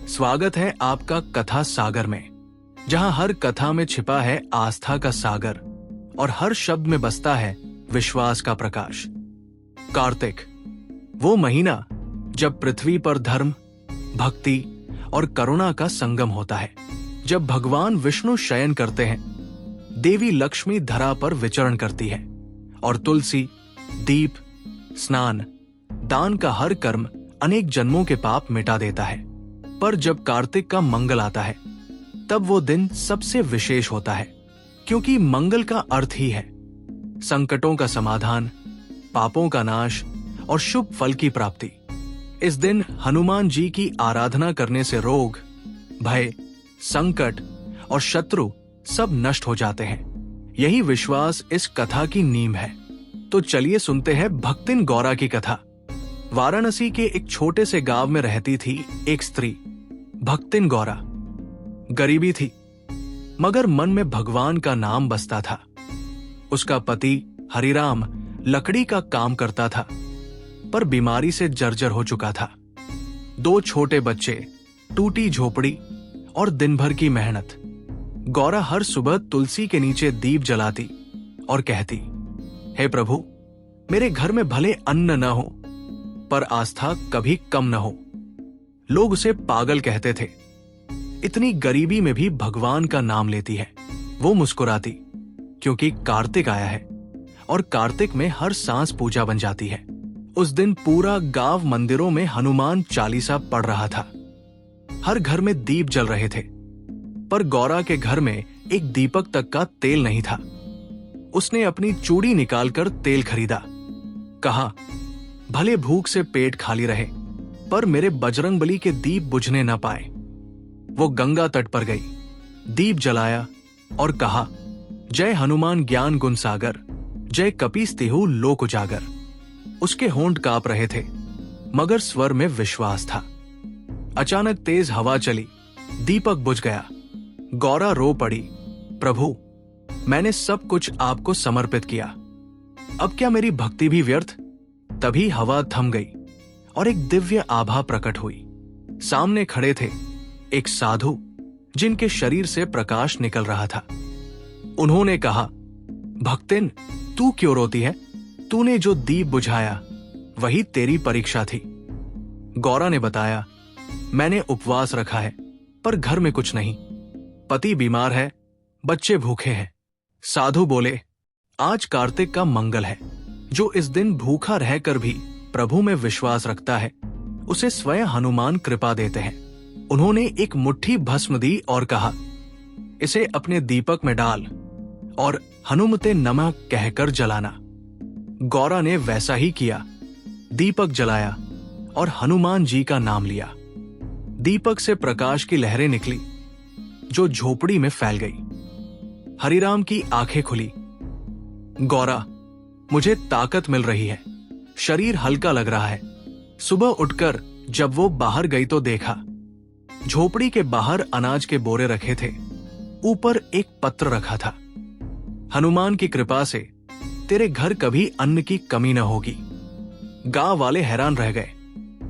स्वागत है आपका कथा सागर में, जहां हर कथा में छिपा है आस्था का सागर और हर शब्द में बसता है विश्वास का प्रकाश। कार्तिक, वो महीना जब पृथ्वी पर धर्म, भक्ति और करुणा का संगम होता है, जब भगवान विष्णु शयन करते हैं, देवी लक्ष्मी धरा पर विचरण करती है और तुलसी, दीप, स्नान, दान का हर कर्म अनेक जन्मों के पाप मिटा देता है। पर जब कार्तिक का मंगल आता है, तब वो दिन सबसे विशेष होता है, क्योंकि मंगल का अर्थ ही है संकटों का समाधान, पापों का नाश और शुभ फल की प्राप्ति। इस दिन हनुमान जी की आराधना करने से रोग, भय, संकट और शत्रु सब नष्ट हो जाते हैं। यही विश्वास इस कथा की नींव है। तो चलिए सुनते हैं भक्तिन गौरा की कथा। वाराणसी के एक छोटे से गांव में रहती थी एक स्त्री, भक्तिन गौरा। गरीबी थी, मगर मन में भगवान का नाम बसता था। उसका पति हरिराम लकड़ी का काम करता था, पर बीमारी से जर्जर हो चुका था। 2 छोटे बच्चे, टूटी झोपड़ी और दिन भर की मेहनत। गौरा हर सुबह तुलसी के नीचे दीप जलाती और कहती, हे प्रभु, मेरे घर में भले अन्न न हो, पर आस्था कभी कम न हो। लोग उसे पागल कहते थे, इतनी गरीबी में भी भगवान का नाम लेती है। वो मुस्कुराती, क्योंकि कार्तिक आया है और कार्तिक में हर सांस पूजा बन जाती है। उस दिन पूरा गांव मंदिरों में हनुमान चालीसा पढ़ रहा था। हर घर में दीप जल रहे थे, पर गौरा के घर में एक दीपक तक का तेल नहीं था। उसने अपनी चूड़ी निकालकर तेल खरीदा। कहा, भले भूख से पेट खाली रहे, पर मेरे बजरंगबली के दीप बुझने न पाए। वो गंगा तट पर गई, दीप जलाया और कहा, जय हनुमान ज्ञान गुण सागर, जय कपीसतिहु लोक उजागर। उसके होंठ कांप रहे थे, मगर स्वर में विश्वास था। अचानक तेज हवा चली, दीपक बुझ गया। गौरा रो पड़ी, प्रभु, मैंने सब कुछ आपको समर्पित किया, अब क्या मेरी भक्ति भी व्यर्थ? तभी हवा थम गई और एक दिव्य आभा प्रकट हुई। सामने खड़े थे एक साधु, जिनके शरीर से प्रकाश निकल रहा था। उन्होंने कहा, भक्तिन, तू क्यों रोती है? तूने जो दीप बुझाया वही तेरी परीक्षा थी। गौरा ने बताया, मैंने उपवास रखा है, पर घर में कुछ नहीं। पति बीमार है, बच्चे भूखे हैं। साधु बोले, आज कार्तिक का मंगल है। जो इस दिन भूखा रहकर भी प्रभु में विश्वास रखता है, उसे स्वयं हनुमान कृपा देते हैं। उन्होंने एक मुट्ठी भस्म दी और कहा, इसे अपने दीपक में डाल और हनुमते नमः कहकर जलाना। गौरा ने वैसा ही किया। दीपक जलाया और हनुमान जी का नाम लिया। दीपक से प्रकाश की लहरें निकली, जो झोपड़ी में फैल गई। हरिराम की आंखें खुली। गौरा, मुझे ताकत मिल रही है, शरीर हल्का लग रहा है। सुबह उठकर जब वो बाहर गई तो देखा, झोपड़ी के बाहर अनाज के बोरे रखे थे, ऊपर एक पत्र रखा था। हनुमान की कृपा से तेरे घर कभी अन्न की कमी न होगी। गांव वाले हैरान रह गए।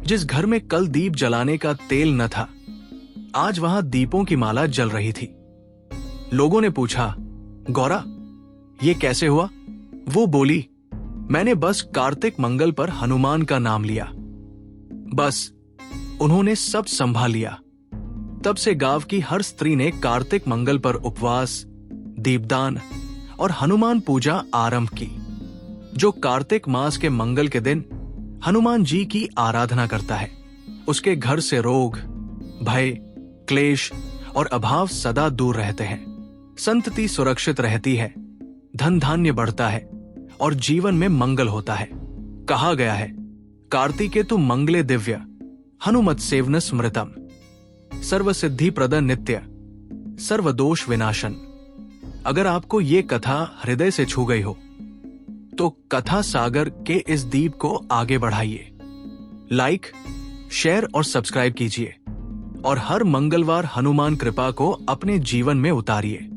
जिस घर में कल दीप जलाने का तेल न था, आज वहां दीपों की माला जल रही थी। लोगों ने पूछा, गौरा, ये कैसे हुआ? वो बोली, मैंने बस कार्तिक मंगल पर हनुमान का नाम लिया। बस उन्होंने सब संभाल लिया। तब से गांव की हर स्त्री ने कार्तिक मंगल पर उपवास, दीपदान और हनुमान पूजा आरंभ की। जो कार्तिक मास के मंगल के दिन हनुमान जी की आराधना करता है, उसके घर से रोग, भय, क्लेश और अभाव सदा दूर रहते हैं। संतति सुरक्षित रहती है, धन धान्य बढ़ता है और जीवन में मंगल होता है। कहा गया है, कार्तिके तु मंगले दिव्य, हनुमत सेवन स्मृतम, सर्व सिद्धि प्रद नित्य, सर्वदोष विनाशन। अगर आपको ये कथा हृदय से छू गई हो, तो कथा सागर के इस दीप को आगे बढ़ाइए। लाइक, शेयर और सब्सक्राइब कीजिए और हर मंगलवार हनुमान कृपा को अपने जीवन में उतारिए।